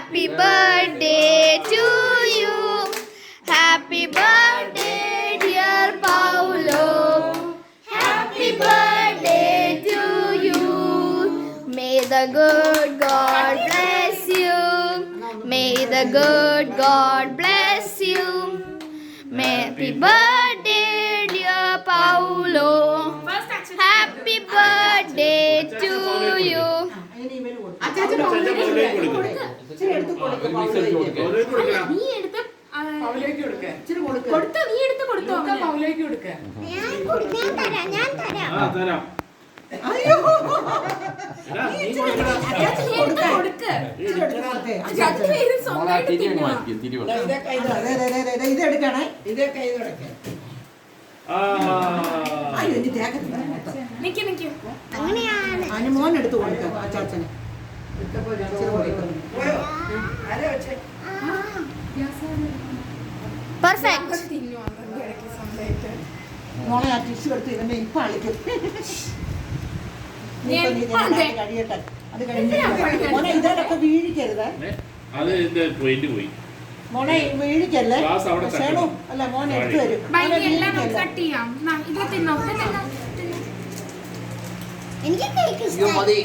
Happy birthday to you. Happy birthday, dear Paulo. Happy birthday to you. May the good God bless you. May the good God bless you. Happy birthday, dear Paulo. Happy birthday to you. Anumon എടുത്തു കൊടുക്കാം അച്ചാച്ചന്. മോളെ ആ tissue എടുത്ത് ഇവനെ ഇപ്പൊ അളിക്കും. കഴിയട്ടെ, അത് കഴിഞ്ഞ് മോനെ ഇതൊക്കെ വീഴിക്കരുത്. മോനെ വീഴിക്കല്ലേ. ഷേണു അല്ല മോനെ എടുത്തു തരും. എനിക്ക് കേക്ക് ഇഷ്ടമായി.